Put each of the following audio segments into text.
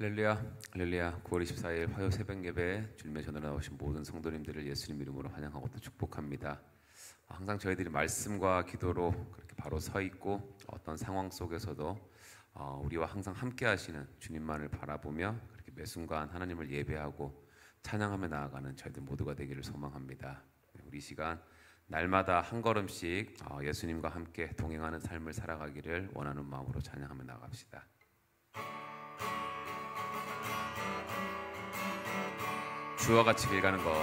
할렐루야, 할렐루야. 9월 24일 화요 새벽 예배 주님의 전으로 나오신 모든 성도님들을 예수님 이름으로 환영하고 또 축복합니다. 항상 저희들이 말씀과 기도로 그렇게 바로 서 있고 어떤 상황 속에서도 우리와 항상 함께 하시는 주님만을 바라보며 그렇게 매 순간 하나님을 예배하고 찬양하며 나아가는 저희들 모두가 되기를 소망합니다. 우리 시간 날마다 한 걸음씩 예수님과 함께 동행하는 삶을 살아가기를 원하는 마음으로 찬양하며 나아갑시다. 주와 같이 길 가는 것,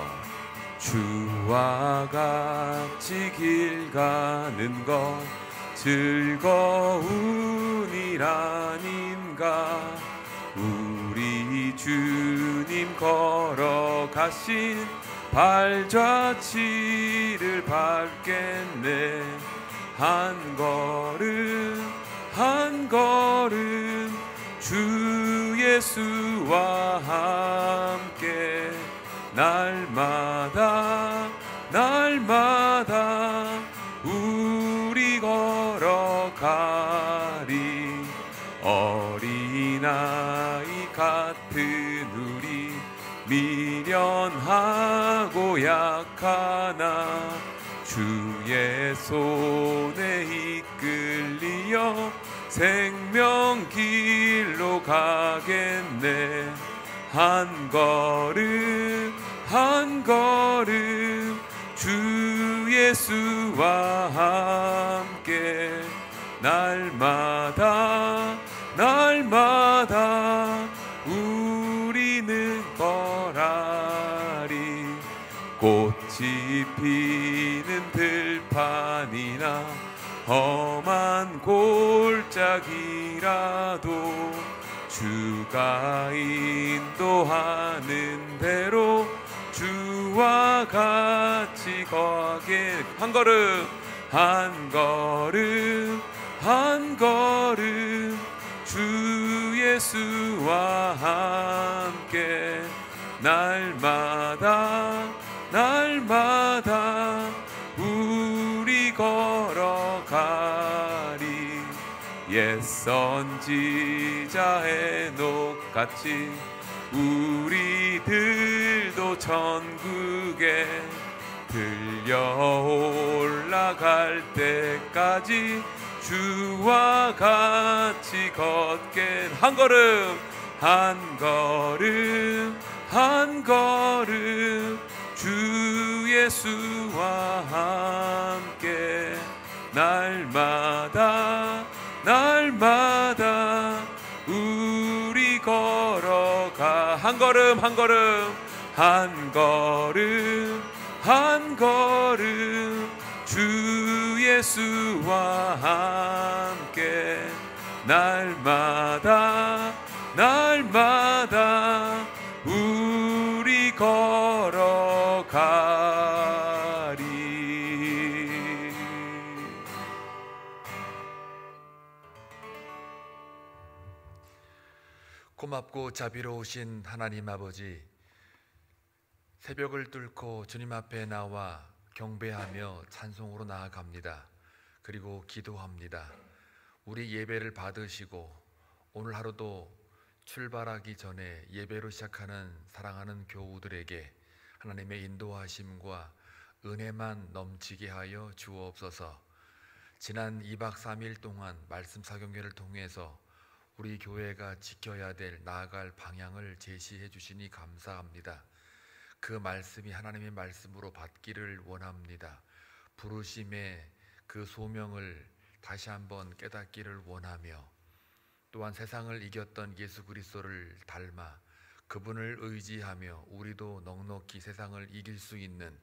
주와 같이 길 가는 것 즐거운 일 아닌가. 우리 주님 걸어가신 발자취를 밟겠네. 한 걸음 한 걸음 주 예수와 함께 날마다 날마다 우리 걸어가리. 어린아이 같은 우리 미련하고 약하나 주의 손에 이끌리어 생명길로 가겠네. 한 걸음 한 걸음 주 예수와 함께 날마다 날마다 우리는 걸으리. 꽃이 피는 들판이나 험한 골짜기라도 주가 인도하는 대로 주와 같이 가게. 한 걸음 한 걸음 한 걸음 주 예수와 함께 날마다 날마다 우리 걸어가리. 옛 선지자 에녹같이 우리들도 천국에 들려 올라갈 때까지 주와 같이 걷게. 한 걸음 한 걸음 한 걸음 주 예수와 함께 날마다 날마다 우리 걸어가. 한 걸음 한 걸음 한 걸음 한 걸음 주 예수와 함께 날마다 날마다 우리 걸어가리. 고맙고 자비로우신 하나님 아버지, 새벽을 뚫고 주님 앞에 나와 경배하며 찬송으로 나아갑니다. 그리고 기도합니다. 우리 예배를 받으시고 오늘 하루도 출발하기 전에 예배로 시작하는 사랑하는 교우들에게 하나님의 인도하심과 은혜만 넘치게 하여 주옵소서. 지난 2박 3일 동안 말씀 사경회를 통해서 우리 교회가 지켜야 될 나아갈 방향을 제시해 주시니 감사합니다. 그 말씀이 하나님의 말씀으로 받기를 원합니다. 부르심의 그 소명을 다시 한번 깨닫기를 원하며, 또한 세상을 이겼던 예수 그리스도를 닮아 그분을 의지하며 우리도 넉넉히 세상을 이길 수 있는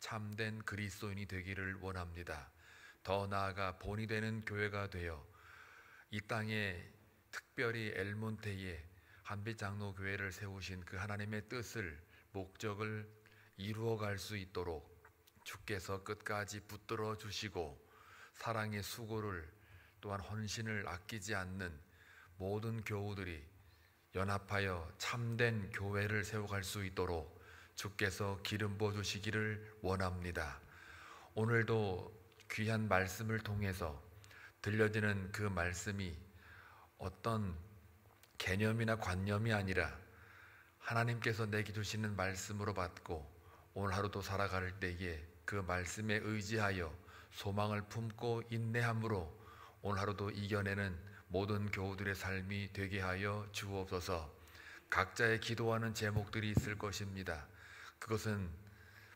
참된 그리스도인이 되기를 원합니다. 더 나아가 본이 되는 교회가 되어 이 땅에, 특별히 엘몬테에 한빛장로교회를 세우신 그 하나님의 뜻을, 목적을 이루어갈 수 있도록 주께서 끝까지 붙들어 주시고 사랑의 수고를, 또한 헌신을 아끼지 않는 모든 교우들이 연합하여 참된 교회를 세워갈 수 있도록 주께서 기름 부어 주시기를 원합니다. 오늘도 귀한 말씀을 통해서 들려지는 그 말씀이 어떤 개념이나 관념이 아니라 하나님께서 내게 주시는 말씀으로 받고 오늘 하루도 살아갈 때에 그 말씀에 의지하여 소망을 품고 인내함으로 오늘 하루도 이겨내는 모든 교우들의 삶이 되게 하여 주옵소서. 각자의 기도하는 제목들이 있을 것입니다. 그것은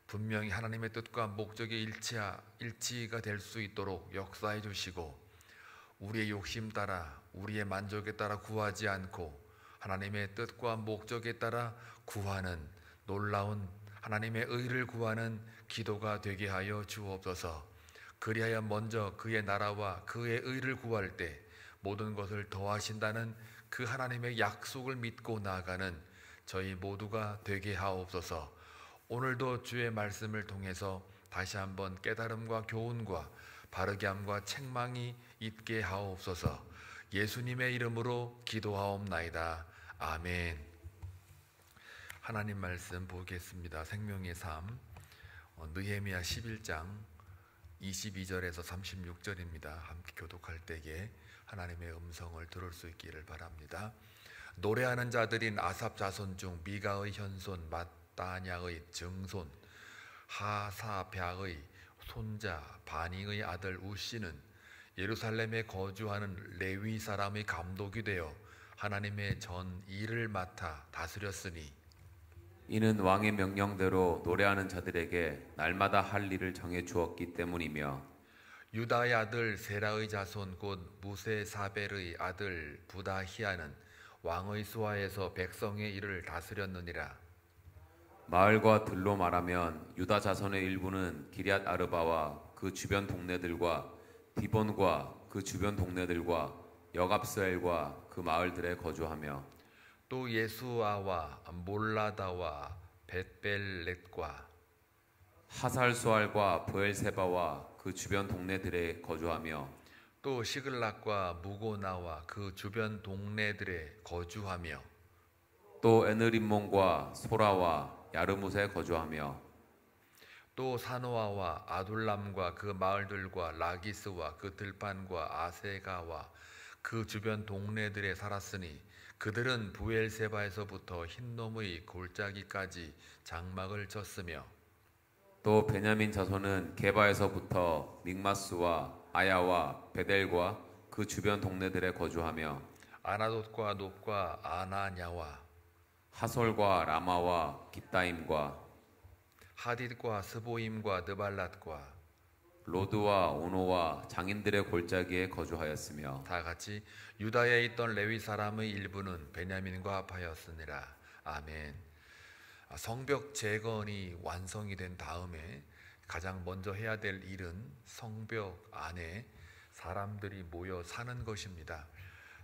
분명히 하나님의 뜻과 목적의 일치가 될 수 있도록 역사해 주시고, 우리의 욕심 따라 우리의 만족에 따라 구하지 않고 하나님의 뜻과 목적에 따라 구하는 놀라운 하나님의 의를 구하는 기도가 되게 하여 주옵소서. 그리하여 먼저 그의 나라와 그의 의를 구할 때 모든 것을 더하신다는 그 하나님의 약속을 믿고 나아가는 저희 모두가 되게 하옵소서. 오늘도 주의 말씀을 통해서 다시 한번 깨달음과 교훈과 바르게 함과 책망이 있게 하옵소서. 예수님의 이름으로 기도하옵나이다. 아멘. 하나님 말씀 보겠습니다. 생명의 삶, 느헤미야 11장 22절에서 36절입니다. 함께 교독할 때에 하나님의 음성을 들을 수 있기를 바랍니다. 노래하는 자들인 아삽 자손 중 미가의 현손 마따냐의 증손 하사랴의 손자 바니의 아들 우시는 예루살렘에 거주하는 레위 사람의 감독이 되어 하나님의 전 일을 맡아 다스렸으니, 이는 왕의 명령대로 노래하는 자들에게 날마다 할 일을 정해 주었기 때문이며, 유다의 아들 세라의 자손 곧 무세사벨의 아들 부다히아는 왕의 수하에서 백성의 일을 다스렸느니라. 마을과 들로 말하면 유다 자손의 일부는 기럇 아르바와 그 주변 동네들과 디본과 그 주변 동네들과 여갑스엘과 그 마을들에 거주하며, 또 예수아와 몰라다와 벳벨렛과 하살수알과 브엘세바와 그 주변 동네들에 거주하며, 또 시글락과 무고나와 그 주변 동네들에 거주하며, 또 에느림몬과 소라와 야르뭇에 거주하며, 또 사노아와 아둘람과 그 마을들과 라기스와 그 들판과 아세가와 그 주변 동네들에 살았으니, 그들은 부엘세바에서부터 흰놈의 골짜기까지 장막을 쳤으며, 또 베냐민 자손은 게바에서부터 믹마스와 아야와 베델과 그 주변 동네들에 거주하며, 아나돗과 놉과 아나냐와 하솔과 라마와 깃다임과 하딧과 스보임과 느발랏과 로드와 오노와 장인들의 골짜기에 거주하였으며, 다 같이 유다에 있던 레위 사람의 일부는 베냐민과 합하였으니라. 아멘. 성벽 재건이 완성이 된 다음에 가장 먼저 해야 될 일은 성벽 안에 사람들이 모여 사는 것입니다.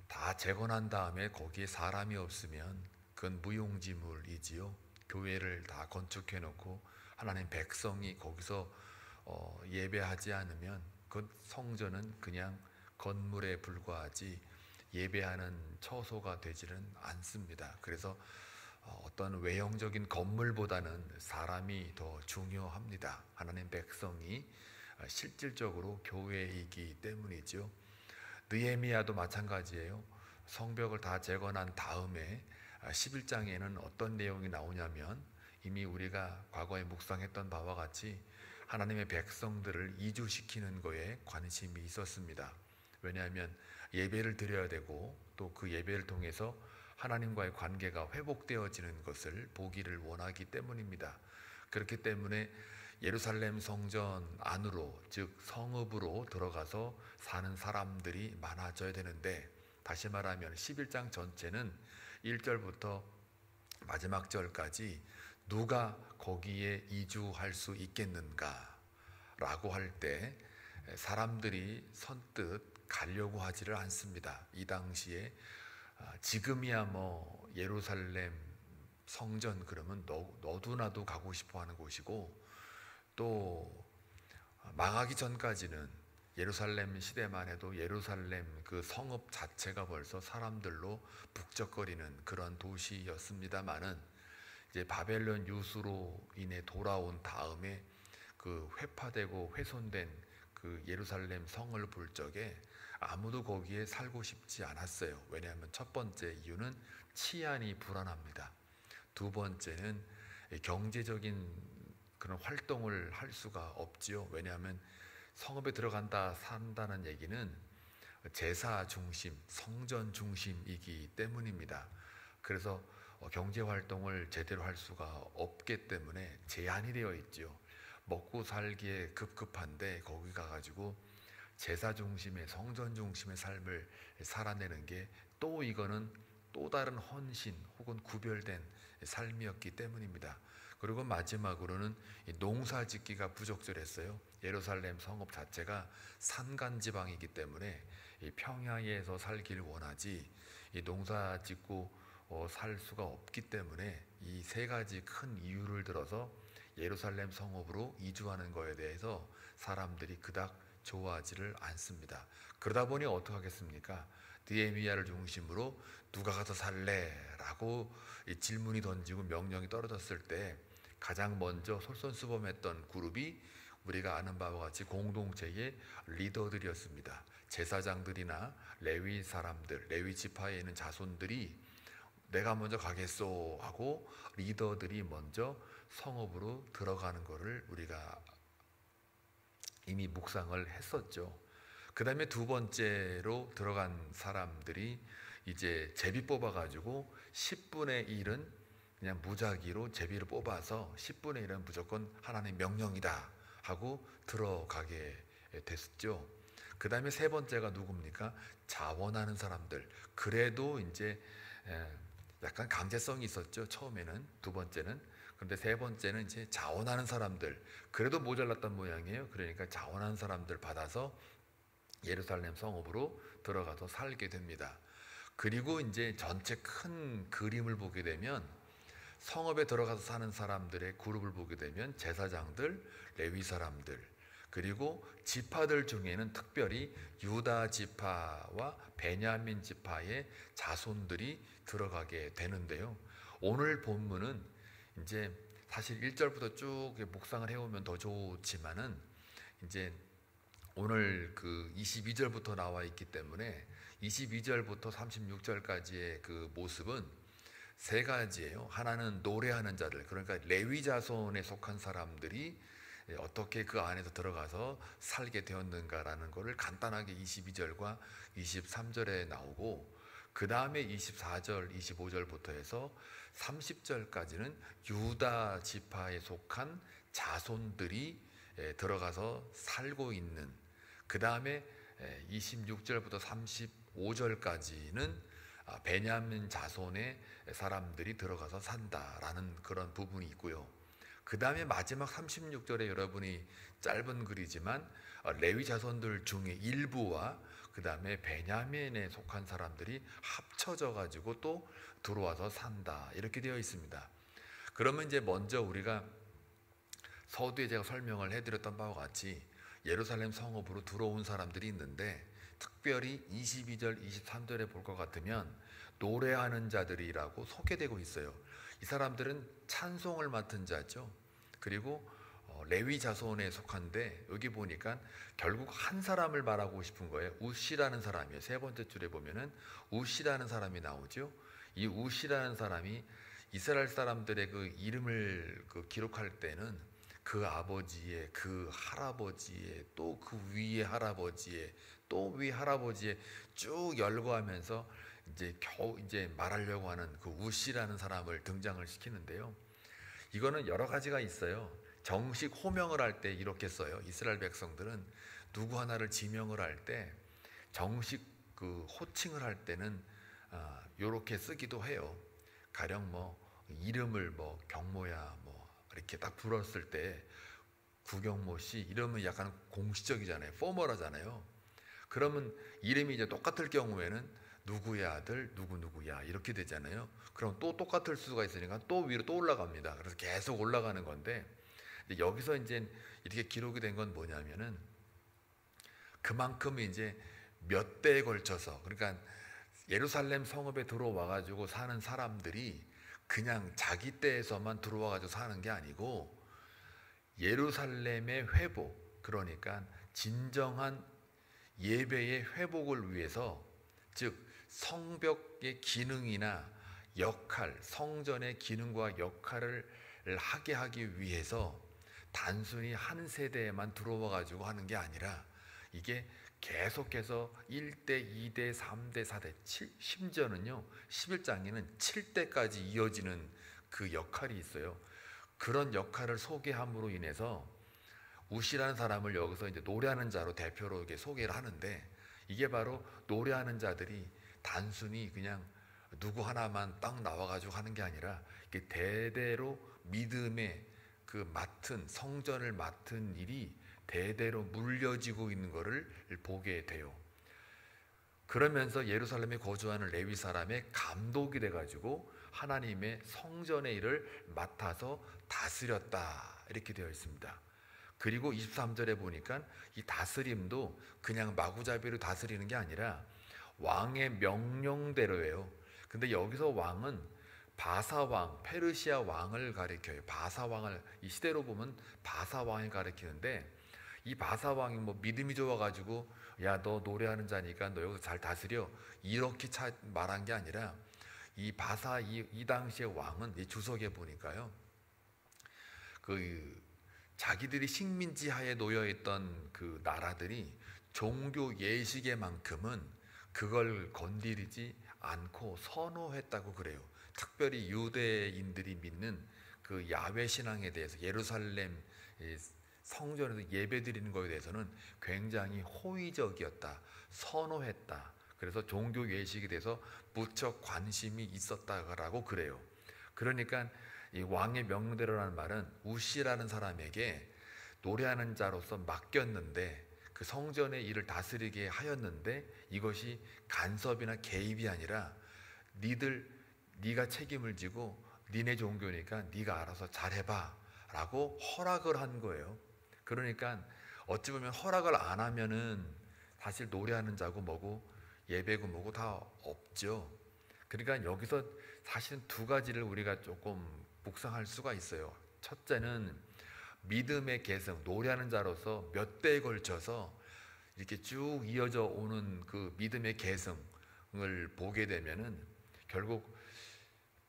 다 재건한 다음에 거기에 사람이 없으면 그건 무용지물이지요. 교회를 다 건축해 놓고 하나님 백성이 거기서 예배하지 않으면 그 성전은 그냥 건물에 불과하지 예배하는 처소가 되지는 않습니다. 그래서 어떤 외형적인 건물보다는 사람이 더 중요합니다. 하나님 백성이 실질적으로 교회이기 때문이죠. 느헤미야도 마찬가지예요. 성벽을 다 재건한 다음에 11장에는 어떤 내용이 나오냐면, 이미 우리가 과거에 묵상했던 바와 같이 하나님의 백성들을 이주시키는 거에 관심이 있었습니다. 왜냐하면 예배를 드려야 되고 또 그 예배를 통해서 하나님과의 관계가 회복되어지는 것을 보기를 원하기 때문입니다. 그렇기 때문에 예루살렘 성전 안으로, 즉 성읍으로 들어가서 사는 사람들이 많아져야 되는데, 다시 말하면 11장 전체는 1절부터 마지막 절까지 누가 거기에 이주할 수 있겠는가 라고 할 때 사람들이 선뜻 가려고 하지를 않습니다. 이 당시에 지금이야 뭐 예루살렘 성전 그러면 너도나도 가고 싶어 하는 곳이고, 또 망하기 전까지는 예루살렘 시대만 해도 예루살렘 그 성읍 자체가 벌써 사람들로 북적거리는 그런 도시였습니다마는, 이제 바벨론 유수로 인해 돌아온 다음에 그 회파되고 훼손된 그 예루살렘 성을 볼 적에 아무도 거기에 살고 싶지 않았어요. 왜냐하면 첫 번째 이유는 치안이 불안합니다. 두 번째는 경제적인 그런 활동을 할 수가 없지요. 왜냐하면 성읍에 들어간다 산다는 얘기는 제사 중심, 성전 중심이기 때문입니다. 그래서 경제 활동을 제대로 할 수가 없기 때문에 제한이 되어 있죠. 먹고 살기에 급급한데 거기 가가지고 제사 중심의 성전 중심의 삶을 살아내는 게 또 이거는 또 다른 헌신 혹은 구별된 삶이었기 때문입니다. 그리고 마지막으로는 농사 짓기가 부적절했어요. 예루살렘 성읍 자체가 산간 지방이기 때문에 이 평야에서 살기를 원하지 이 농사 짓고 살 수가 없기 때문에 이 세 가지 큰 이유를 들어서 예루살렘 성읍으로 이주하는 거에 대해서 사람들이 그닥 좋아하지를 않습니다. 그러다 보니 어떻게 하겠습니까? 느헤미야를 중심으로 누가 가서 살래? 라고 질문이 던지고 명령이 떨어졌을 때 가장 먼저 솔선수범했던 그룹이 우리가 아는 바와 같이 공동체의 리더들이었습니다. 제사장들이나 레위 사람들, 레위 지파에 있는 자손들이 내가 먼저 가겠소 하고 리더들이 먼저 성읍으로 들어가는 것을 우리가 이미 묵상을 했었죠. 그 다음에 두 번째로 들어간 사람들이 이제 제비 뽑아가지고 10분의 1은 그냥 무작위로 제비를 뽑아서 10분의 1은 무조건 하나님의 명령이다 하고 들어가게 됐죠. 그 다음에 세 번째가 누굽니까? 자원하는 사람들. 그래도 이제 약간 강제성이 있었죠. 처음에는. 두 번째는. 그런데 세 번째는 이제 자원하는 사람들. 그래도 모자랐던 모양이에요. 그러니까 자원하는 사람들 받아서 예루살렘 성읍으로 들어가서 살게 됩니다. 그리고 이제 전체 큰 그림을 보게 되면 성읍에 들어가서 사는 사람들의 그룹을 보게 되면 제사장들, 레위 사람들, 그리고 지파들 중에는 특별히 유다 지파와 베냐민 지파의 자손들이 들어가게 되는데요. 오늘 본문은 이제 사실 1절부터 쭉 묵상을 해오면 더 좋지만은 이제 오늘 그 22절부터 나와 있기 때문에 22절부터 36절까지의 그 모습은 세 가지예요. 하나는 노래하는 자들, 그러니까 레위 자손에 속한 사람들이 어떻게 그 안에서 들어가서 살게 되었는가라는 것을 간단하게 22절과 23절에 나오고, 그 다음에 24절, 25절부터 해서 30절까지는 유다 지파에 속한 자손들이 들어가서 살고 있는, 그 다음에 26절부터 35절까지는 베냐민 자손의 사람들이 들어가서 산다라는 그런 부분이 있고요. 그 다음에 마지막 36절에 여러분이 짧은 글이지만 레위 자손들 중에 일부와 그 다음에 베냐민에 속한 사람들이 합쳐져 가지고 또 들어와서 산다 이렇게 되어 있습니다. 그러면 이제 먼저 우리가 서두에 제가 설명을 해드렸던 바와 같이 예루살렘 성읍으로 들어온 사람들이 있는데, 특별히 22절, 23절에 볼 것 같으면 노래하는 자들이라고 소개되고 있어요. 이 사람들은 찬송을 맡은 자죠. 그리고 레위 자손에 속한데, 여기 보니까 결국 한 사람을 말하고 싶은 거예요. 우시라는 사람이에요. 세 번째 줄에 보면은 우시라는 사람이 나오죠. 이 우시라는 사람이 이스라엘 사람들의 그 이름을 기록할 때는 그 아버지의, 그 할아버지의, 또 그 위의 할아버지의, 또 위 할아버지의 쭉 열거하면서 이제 겨우 이제 말하려고 하는 그 우시라는 사람을 등장을 시키는데요. 이거는 여러 가지가 있어요. 정식 호명을 할 때 이렇게 써요. 이스라엘 백성들은 누구 하나를 지명을 할 때 정식 그 호칭을 할 때는 이렇게 쓰기도 해요. 가령 뭐 이름을 뭐 경모야 뭐 이렇게 딱 불렀을 때 구경모 씨 이러면 약간 공식적이잖아요. 포멀하잖아요. 그러면 이름이 이제 똑같을 경우에는 누구의 아들 누구누구야 이렇게 되잖아요. 그럼 또 똑같을 수가 있으니까 또 위로 또 올라갑니다. 그래서 계속 올라가는 건데, 여기서 이제 이렇게 기록이 된 건 뭐냐면은 그만큼 이제 몇 대에 걸쳐서, 그러니까 예루살렘 성읍에 들어와 가지고 사는 사람들이 그냥 자기 때에서만 들어와 가지고 사는 게 아니고 예루살렘의 회복, 그러니까 진정한 예배의 회복을 위해서, 즉 성벽의 기능이나 역할, 성전의 기능과 역할을 하게 하기 위해서 단순히 한 세대에만 들어와 가지고 하는 게 아니라 이게 계속해서 1대, 2대, 3대, 4대, 심지어는요 11장에는 7대까지 이어지는 그 역할이 있어요. 그런 역할을 소개함으로 인해서 우시라는 사람을 여기서 이제 노래하는 자로 대표로 이렇게 소개를 하는데, 이게 바로 노래하는 자들이 단순히 그냥 누구 하나만 딱 나와가지고 하는 게 아니라 이게 대대로 믿음의 그 맡은, 성전을 맡은 일이 대대로 물려지고 있는 것을 보게 돼요. 그러면서 예루살렘에 거주하는 레위 사람의 감독이 돼가지고 하나님의 성전의 일을 맡아서 다스렸다, 이렇게 되어 있습니다. 그리고 23절에 보니까 이 다스림도 그냥 마구잡이로 다스리는 게 아니라 왕의 명령대로예요. 근데 여기서 왕은 바사왕, 페르시아 왕을 가리켜요. 바사왕을, 이 시대로 보면 바사왕을 가리키는데, 이 바사왕이 뭐 믿음이 좋아가지고 야 너 노래하는 자니까 너 여기서 잘 다스려, 이렇게 말한 게 아니라 이 바사, 이 당시의 왕은 이 주석에 보니까요, 그 자기들이 식민지 하에 놓여있던 그 나라들이 종교 예식에만큼은 그걸 건드리지 않고 선호했다고 그래요. 특별히 유대인들이 믿는 그 야훼 신앙에 대해서, 예루살렘 성전에서 예배 드리는 것에 대해서는 굉장히 호의적이었다, 선호했다. 그래서 종교 예식에 대해서 무척 관심이 있었다라고 그래요. 그러니까 이 왕의 명령대로라는 말은 우시라는 사람에게 노래하는 자로서 맡겼는데, 그 성전의 일을 다스리게 하였는데, 이것이 간섭이나 개입이 아니라 네가 책임을 지고 니네 종교니까 네가 알아서 잘해봐 라고 허락을 한 거예요. 그러니까 어찌 보면 허락을 안 하면은 사실 노래하는 자고 뭐고 예배고 뭐고 다 없죠. 그러니까 여기서 사실은 두 가지를 우리가 조금 묵상할 수가 있어요. 첫째는 믿음의 계승, 노래하는 자로서 몇 대에 걸쳐서 이렇게 쭉 이어져 오는 그 믿음의 계승을 보게 되면은 결국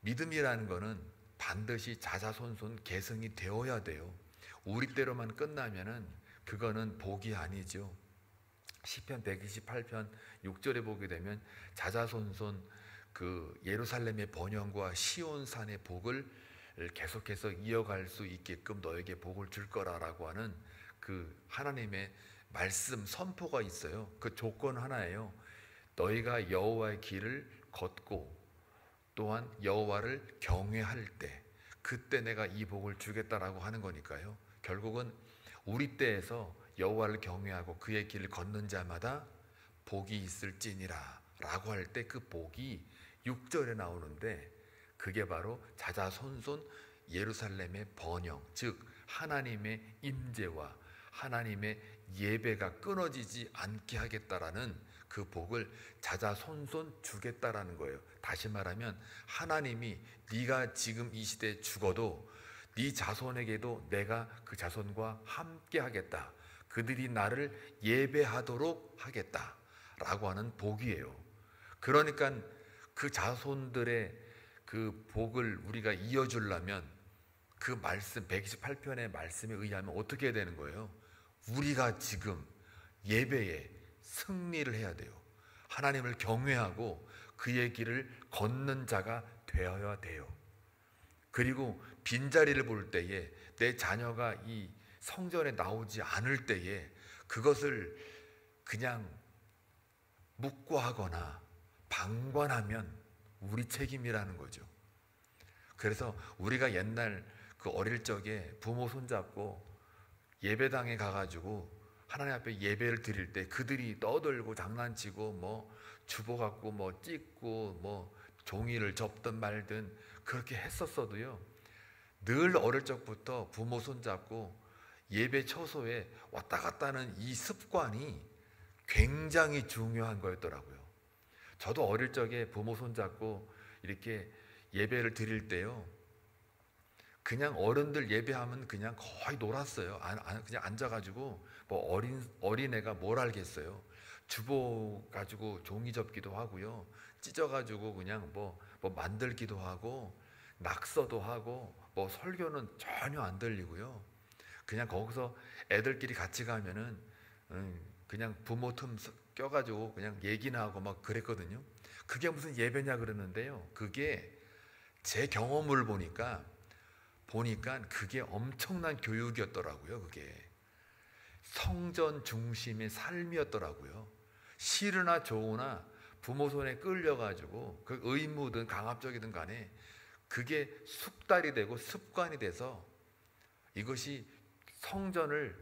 믿음이라는 거는 반드시 자자손손 계승이 되어야 돼요. 우리 때로만 끝나면은 그거는 복이 아니죠. 시편 128편 6절에 보게 되면 자자손손 그 예루살렘의 번영과 시온산의 복을 계속해서 이어갈 수 있게끔 너에게 복을 줄 거라라고 하는 그 하나님의 말씀 선포가 있어요. 그 조건 하나예요. 너희가 여호와의 길을 걷고 또한 여호와를 경외할 때, 그때 내가 이 복을 주겠다라고 하는 거니까요. 결국은 우리 때에서 여호와를 경외하고 그의 길을 걷는 자마다 복이 있을지니라 라고 할 때 그 복이 6절에 나오는데, 그게 바로 자자손손 예루살렘의 번영, 즉 하나님의 임재와 하나님의 예배가 끊어지지 않게 하겠다라는 그 복을 자자손손 주겠다라는 거예요. 다시 말하면 하나님이 네가 지금 이 시대에 죽어도 네 자손에게도 내가 그 자손과 함께 하겠다, 그들이 나를 예배하도록 하겠다 라고 하는 복이에요. 그러니까 그 자손들의 그 복을 우리가 이어주려면 그 말씀 128편의 말씀에 의하면 어떻게 되는 거예요? 우리가 지금 예배에 승리를 해야 돼요. 하나님을 경외하고 그의 길을 걷는 자가 되어야 돼요. 그리고 빈자리를 볼 때에 내 자녀가 이 성전에 나오지 않을 때에 그것을 그냥 묵과하거나 방관하면 우리 책임이라는 거죠. 그래서 우리가 옛날 그 어릴 적에 부모 손잡고 예배당에 가가지고 하나님 앞에 예배를 드릴 때 그들이 떠들고 장난치고 뭐 주보 갖고 뭐 찍고 뭐 종이를 접든 말든 그렇게 했었어도요, 늘 어릴 적부터 부모 손잡고 예배 처소에 왔다 갔다 하는 이 습관이 굉장히 중요한 거였더라고요. 저도 어릴 적에 부모 손잡고 이렇게 예배를 드릴 때요, 그냥 어른들 예배하면 그냥 거의 놀았어요. 그냥 앉아가지고 뭐 어린애가 뭘 알겠어요. 주보 가지고 종이 접기도 하고요. 찢어가지고 그냥 뭐 만들기도 하고 낙서도 하고 뭐 설교는 전혀 안 들리고요. 그냥 거기서 애들끼리 같이 가면은 그냥 부모 틈 껴가지고 그냥 얘기나 하고 막 그랬거든요. 그게 무슨 예배냐 그러는데요. 그게 제 경험을 보니까 그게 엄청난 교육이었더라고요. 그게 성전 중심의 삶이었더라고요. 싫으나 좋으나 부모 손에 끌려가지고 그 의무든 강압적이든 간에 그게 숙달이 되고 습관이 돼서 이것이 성전을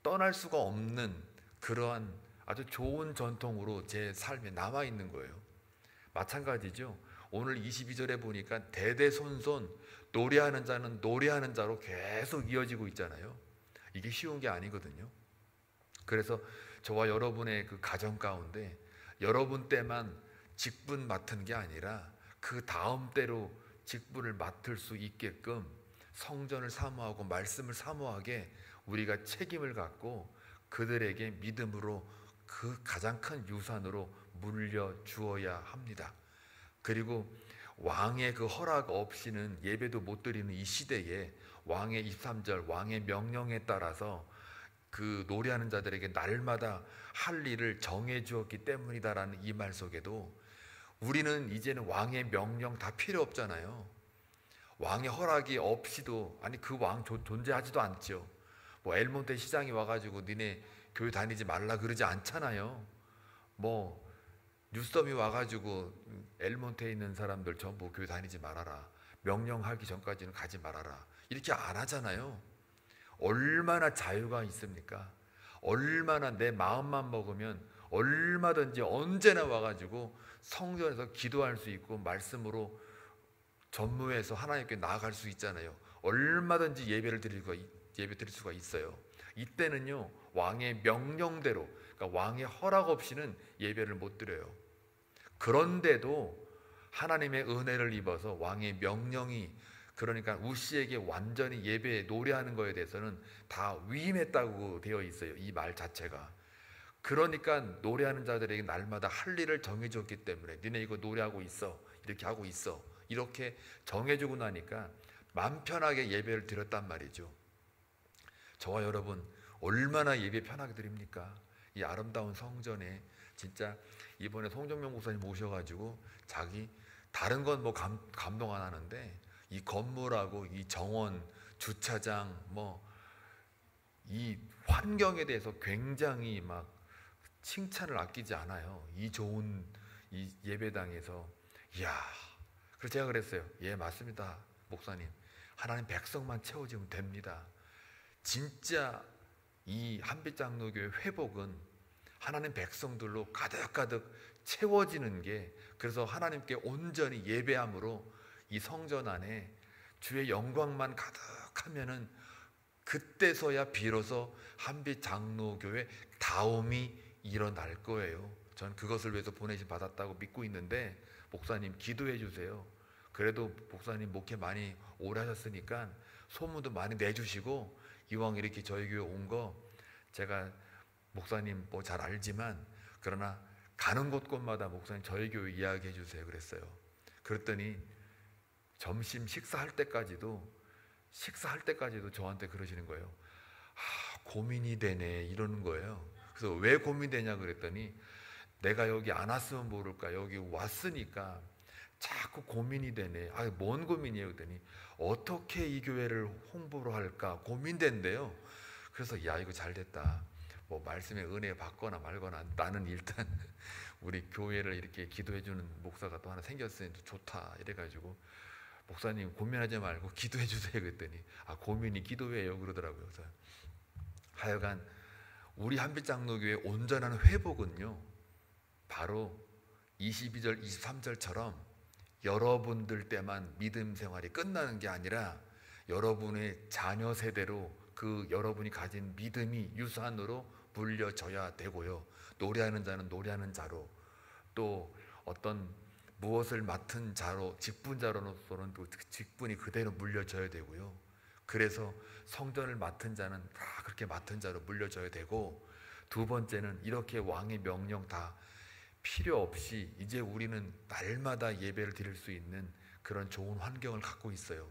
떠날 수가 없는 그러한 아주 좋은 전통으로 제 삶에 남아있는 거예요. 마찬가지죠. 오늘 22절에 보니까 대대손손 노래하는 자는 노래하는 자로 계속 이어지고 있잖아요. 이게 쉬운 게 아니거든요. 그래서 저와 여러분의 그 가정 가운데 여러분 때만 직분 맡은 게 아니라 그 다음 때로 직분을 맡을 수 있게끔 성전을 사모하고 말씀을 사모하게 우리가 책임을 갖고 그들에게 믿음으로 그 가장 큰 유산으로 물려주어야 합니다. 그리고 왕의 그 허락 없이는 예배도 못 드리는 이 시대에 왕의 23절 왕의 명령에 따라서 그 노래하는 자들에게 날마다 할 일을 정해 주었기 때문이다라는 이 말 속에도 우리는 이제는 왕의 명령 다 필요 없잖아요. 왕의 허락이 없이도 아니 그 왕 존재하지도 않죠. 뭐 엘몬테 시장이 와가지고 니네 교회 다니지 말라 그러지 않잖아요. 뭐 뉴섬이 와가지고 엘몬테에 있는 사람들 전부 교회 다니지 말아라. 명령하기 전까지는 가지 말아라. 이렇게 안 하잖아요. 얼마나 자유가 있습니까? 얼마나 내 마음만 먹으면 얼마든지 언제나 와가지고 성전에서 기도할 수 있고 말씀으로 전무해서 하나님께 나아갈 수 있잖아요. 얼마든지 예배 드릴 수가 있어요. 이때는요 왕의 명령대로 그러니까 왕의 허락 없이는 예배를 못 드려요. 그런데도 하나님의 은혜를 입어서 왕의 명령이 그러니까 우시에게 완전히 예배 노래하는 거에 대해서는 다 위임했다고 되어 있어요. 이 말 자체가. 그러니까 노래하는 자들에게 날마다 할 일을 정해줬기 때문에 니네 이거 노래하고 있어 이렇게 하고 있어 이렇게 정해주고 나니까 마음 편하게 예배를 드렸단 말이죠. 저와 여러분 얼마나 예배 편하게 드립니까? 이 아름다운 성전에 진짜 이번에 송정명 목사님 오셔가지고 자기 다른 건 뭐 감동 안 하는데 이 건물하고 이 정원 주차장 뭐 이 환경에 대해서 굉장히 막 칭찬을 아끼지 않아요. 이 좋은 이 예배당에서 이야. 그래서 제가 그랬어요. 예 맞습니다 목사님. 하나님 백성만 채워지면 됩니다. 진짜 이 한빛장로교회 회복은 하나님 백성들로 가득가득 채워지는 게 그래서 하나님께 온전히 예배함으로 이 성전 안에 주의 영광만 가득하면은 그때서야 비로소 한빛장로교회 다움이 일어날 거예요. 전 그것을 위해서 보내심 받았다고 믿고 있는데 목사님 기도해 주세요. 그래도 목사님 목회 많이 오래 하셨으니까 소문도 많이 내주시고 이왕 이렇게 저희 교회 온 거 제가 목사님 뭐 잘 알지만 그러나 가는 곳곳마다 목사님 저희 교회 이야기해 주세요 그랬어요. 그랬더니 점심 식사할 때까지도 저한테 그러시는 거예요. 고민이 되네 이러는 거예요. 그래서 왜 고민되냐 그랬더니 내가 여기 안 왔으면 모를까 여기 왔으니까 자꾸 고민이 되네. 뭔 고민이에요 그랬더니 어떻게 이 교회를 홍보를 할까 고민된대요. 그래서 야 이거 잘 됐다. 뭐 말씀의 은혜 받거나 말거나 나는 일단 우리 교회를 이렇게 기도해 주는 목사가 또 하나 생겼으니 좋다 이래가지고 목사님 고민하지 말고 기도해 주세요 그랬더니 고민이 기도해요 그러더라고요. 그래서 하여간 우리 한빛장로교회 온전한 회복은요 바로 22절 23절처럼 여러분들 때만 믿음 생활이 끝나는 게 아니라 여러분의 자녀 세대로 그 여러분이 가진 믿음이 유산으로 물려져야 되고요. 노래하는 자는 노래하는 자로 또 어떤 무엇을 맡은 자로 직분자로서는 또 직분이 그대로 물려져야 되고요. 그래서 성전을 맡은 자는 다 그렇게 맡은 자로 물려져야 되고 두 번째는 이렇게 왕의 명령 다 필요 없이 이제 우리는 날마다 예배를 드릴 수 있는 그런 좋은 환경을 갖고 있어요.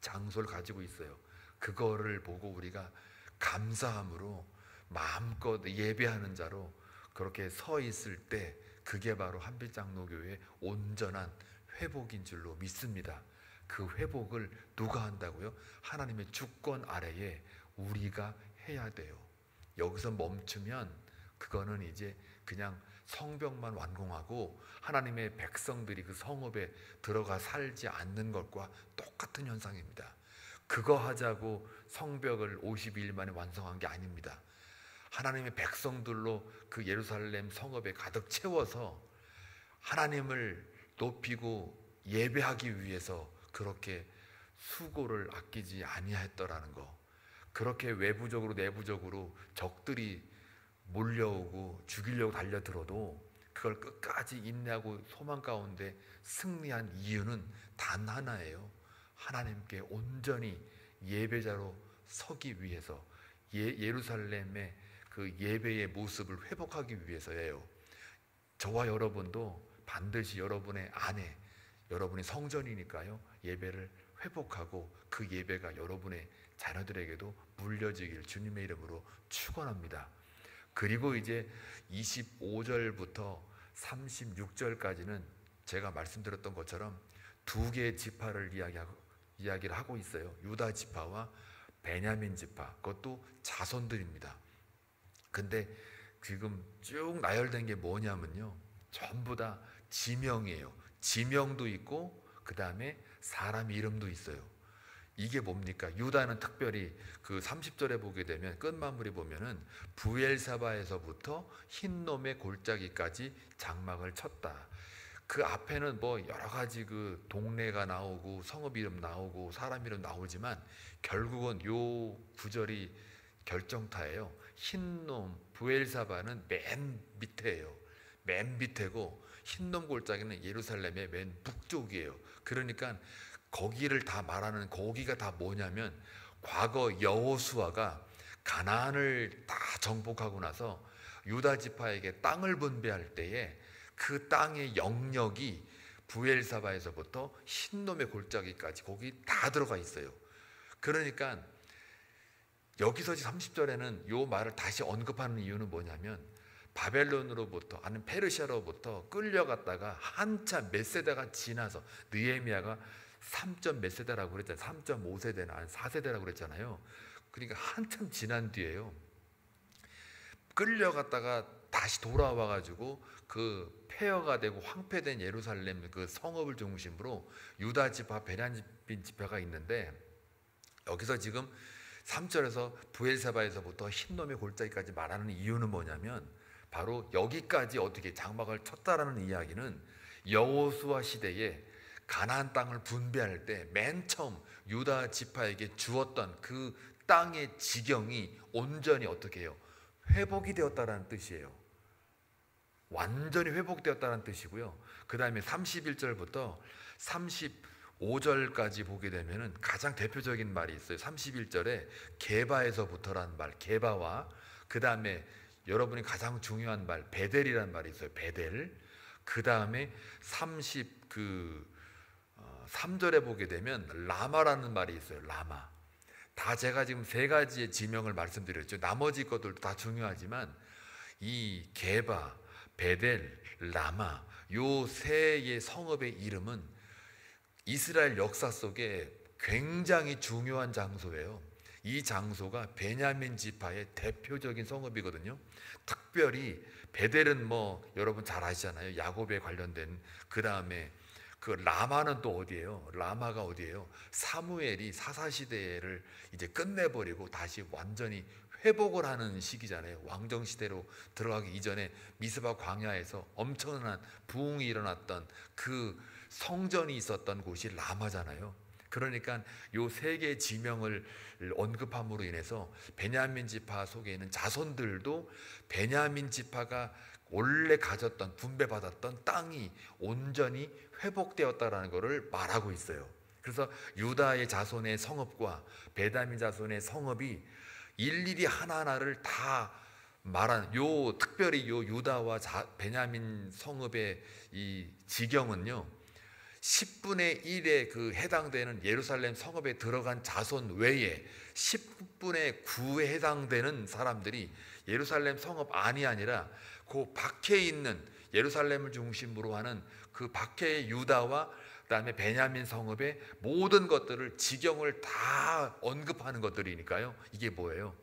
장소를 가지고 있어요. 그거를 보고 우리가 감사함으로 마음껏 예배하는 자로 그렇게 서 있을 때 그게 바로 한빛장로교회의 온전한 회복인 줄로 믿습니다. 그 회복을 누가 한다고요? 하나님의 주권 아래에 우리가 해야 돼요. 여기서 멈추면 그거는 이제 그냥 성벽만 완공하고 하나님의 백성들이 그 성읍에 들어가 살지 않는 것과 똑같은 현상입니다. 그거 하자고 성벽을 52일 만에 완성한 게 아닙니다. 하나님의 백성들로 그 예루살렘 성읍에 가득 채워서 하나님을 높이고 예배하기 위해서 그렇게 수고를 아끼지 아니하였더라는 거. 그렇게 외부적으로 내부적으로 적들이 몰려오고 죽이려고 달려들어도 그걸 끝까지 인내하고 소망 가운데 승리한 이유는 단 하나예요. 하나님께 온전히 예배자로 서기 위해서, 예루살렘의 그 예배의 모습을 회복하기 위해서예요. 저와 여러분도 반드시 여러분의 안에, 여러분의 성전이니까요, 예배를 회복하고 그 예배가 여러분의 자녀들에게도 물려지길 주님의 이름으로 축원합니다. 그리고 이제 25절부터 36절까지는 제가 말씀드렸던 것처럼 두 개의 지파를 이야기를 하고 있어요. 유다 지파와 베냐민 지파, 그것도 자손들입니다. 근데 지금 쭉 나열된 게 뭐냐면요, 전부 다 지명이에요. 지명도 있고 그 다음에 사람 이름도 있어요. 이게 뭡니까? 유다는 특별히 그 30절에 보게 되면 끝마무리 보면은 부엘사바에서부터 흰놈의 골짜기까지 장막을 쳤다. 그 앞에는 뭐 여러 가지 그 동네가 나오고 성읍 이름 나오고 사람 이름 나오지만 결국은 요 구절이 결정타예요. 흰놈 부엘사바는 맨 밑에예요. 맨 밑에고 흰놈 골짜기는 예루살렘의 맨 북쪽이에요. 그러니까 거기를 다 말하는, 거기가 다 뭐냐면 과거 여호수아가 가나안을 다 정복하고 나서 유다 지파에게 땅을 분배할 때에 그 땅의 영역이 부엘사바에서부터 흰놈의 골짜기까지 거기 다 들어가 있어요. 그러니까 여기서 30절에는 요 말을 다시 언급하는 이유는 뭐냐면 바벨론으로부터 아니면 페르시아로부터 끌려갔다가 한참 몇 세대가 지나서, 느헤미야가 3점 몇 세대라고 그랬잖아요. 3.5세대나 아니 4세대라고 그랬잖아요. 그러니까 한참 지난 뒤에요, 끌려갔다가 다시 돌아와가지고 그 폐허가 되고 황폐된 예루살렘 그 성읍을 중심으로 유다 지파, 베냐민 지파가 있는데, 여기서 지금 3절에서 부엘사바에서부터 흰놈의 골짜기까지 말하는 이유는 뭐냐면 바로 여기까지 어떻게 장막을 쳤다라는 이야기는 여호수아 시대에 가나안 땅을 분배할 때 맨 처음 유다 지파에게 주었던 그 땅의 지경이 온전히 어떻게 해요? 회복이 되었다라는 뜻이에요. 완전히 회복되었다는 뜻이고요. 그 다음에 31절부터 35절까지 보게 되면은 가장 대표적인 말이 있어요. 31절에 게바에서부터라는 말, 게바와 그 다음에 여러분이 가장 중요한 말 베델이라는 말이 있어요. 베델. 그 다음에 3절에 보게 되면 라마라는 말이 있어요. 라마. 다 제가 지금 세 가지의 지명을 말씀드렸죠. 나머지 것들도 다 중요하지만 이 게바, 베델, 라마, 요 세 성읍의 이름은 이스라엘 역사 속에 굉장히 중요한 장소예요. 이 장소가 베냐민 지파의 대표적인 성읍이거든요. 특별히 베델은 뭐 여러분 잘 아시잖아요. 야곱에 관련된. 그 다음에 그 라마는 또 어디예요? 라마가 어디예요? 사무엘이 사사시대를 이제 끝내버리고 다시 완전히 회복을 하는 시기잖아요. 왕정시대로 들어가기 이전에 미스바 광야에서 엄청난 부흥이 일어났던 그 성전이 있었던 곳이 라마잖아요. 그러니까 요 세 개의 지명을 언급함으로 인해서 베냐민 지파 속에 있는 자손들도 베냐민 지파가 원래 가졌던, 분배받았던 땅이 온전히 회복되었다라는 것을 말하고 있어요. 그래서 유다의 자손의 성읍과 베냐민 자손의 성읍이 일일이 하나하나를 다 말한 특별히 요 유다와 베냐민 성읍의 이 지경은요, 10분의 1에 그 해당되는 예루살렘 성읍에 들어간 자손 외에 10분의 9에 해당되는 사람들이 예루살렘 성읍 안이 아니라 그 밖에 있는 예루살렘을 중심으로 하는 그 밖의 유다와 그다음에 베냐민 성읍의 모든 것들을 지경을 다 언급하는 것들이니까요. 이게 뭐예요?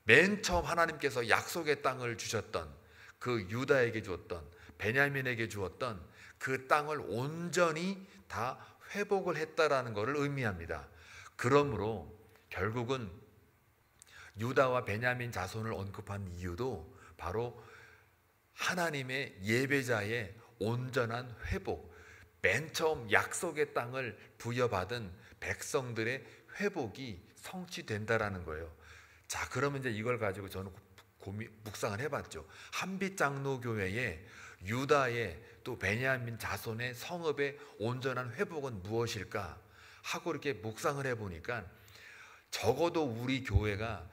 맨 처음 하나님께서 약속의 땅을 주셨던, 그 유다에게 주었던, 베냐민에게 주었던 그 땅을 온전히 다 회복을 했다라는 것을 의미합니다. 그러므로 결국은 유다와 베냐민 자손을 언급한 이유도 바로 하나님의 예배자의 온전한 회복, 맨 처음 약속의 땅을 부여받은 백성들의 회복이 성취된다라는 거예요. 자, 그러면 이제 이걸 가지고 저는 묵상을 해봤죠. 한빛장로교회의 유다의 또 베냐민 자손의 성읍의 온전한 회복은 무엇일까 하고 이렇게 묵상을 해보니까 적어도 우리 교회가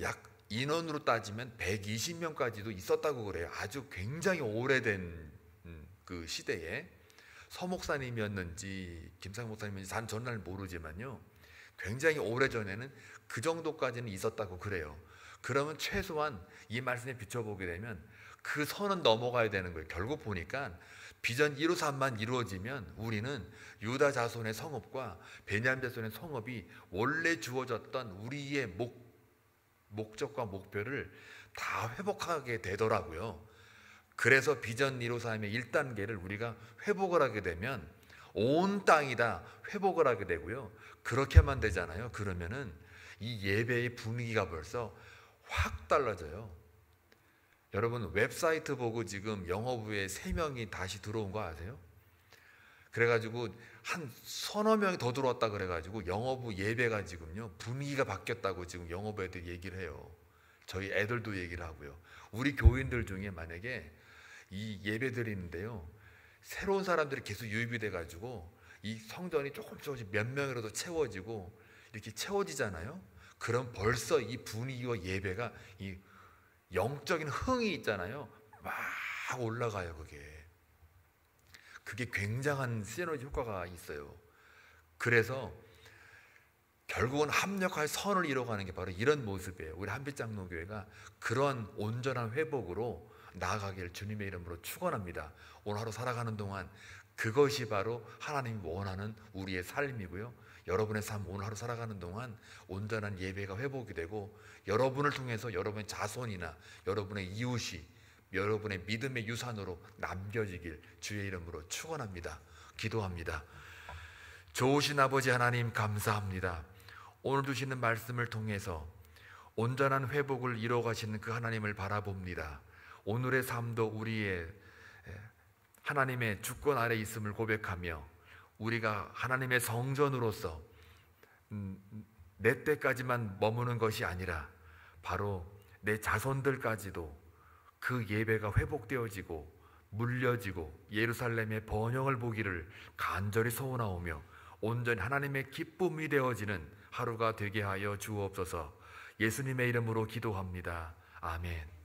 약 인원으로 따지면 120명까지도 있었다고 그래요. 아주 굉장히 오래된 그 시대에 서 목사님이었는지 김상 목사님이었는지 저는 잘 모르지만요, 굉장히 오래전에는 그 정도까지는 있었다고 그래요. 그러면 최소한 이 말씀에 비춰보게 되면 그 선은 넘어가야 되는 거예요. 결국 보니까 비전 153만 이루어지면 우리는 유다 자손의 성읍과 베냐민 자손의 성읍이 원래 주어졌던 우리의 목적과 목표를 다 회복하게 되더라고요. 그래서 비전 153의 1단계를 우리가 회복을 하게 되면 온 땅이 다 회복을 하게 되고요. 그렇게만 되잖아요. 그러면은 이 예배의 분위기가 벌써 확 달라져요. 여러분 웹사이트 보고 지금 영어부에 3명이 다시 들어온 거 아세요? 그래가지고 한 서너 명이 더 들어왔다 그래가지고 영어부 예배가 지금요 분위기가 바뀌었다고 지금 영어부 애들이 얘기를 해요. 저희 애들도 얘기를 하고요. 우리 교인들 중에 만약에 이 예배 드리는데요, 새로운 사람들이 계속 유입이 돼가지고 이 성전이 조금씩 몇 명이라도 채워지고 이렇게 채워지잖아요. 그럼 벌써 이 분위기와 예배가 이 영적인 흥이 있잖아요. 막 올라가요. 그게 굉장한 시너지 효과가 있어요. 그래서 결국은 합력할 선을 이뤄가는 게 바로 이런 모습이에요. 우리 한빛장로교회가 그런 온전한 회복으로 나아가길 주님의 이름으로 축원합니다. 오늘 하루 살아가는 동안 그것이 바로 하나님이 원하는 우리의 삶이고요. 여러분의 삶 오늘 하루 살아가는 동안 온전한 예배가 회복이 되고 여러분을 통해서 여러분의 자손이나 여러분의 이웃이 여러분의 믿음의 유산으로 남겨지길 주의 이름으로 축원합니다. 기도합니다. 좋으신 아버지 하나님 감사합니다. 오늘 주시는 말씀을 통해서 온전한 회복을 이루어 가시는 그 하나님을 바라봅니다. 오늘의 삶도 우리의 하나님의 주권 아래 있음을 고백하며 우리가 하나님의 성전으로서 내 때까지만 머무는 것이 아니라 바로 내 자손들까지도 그 예배가 회복되어지고 물려지고 예루살렘의 번영을 보기를 간절히 소원하오며 온전히 하나님의 기쁨이 되어지는 하루가 되게 하여 주옵소서. 예수님의 이름으로 기도합니다. 아멘.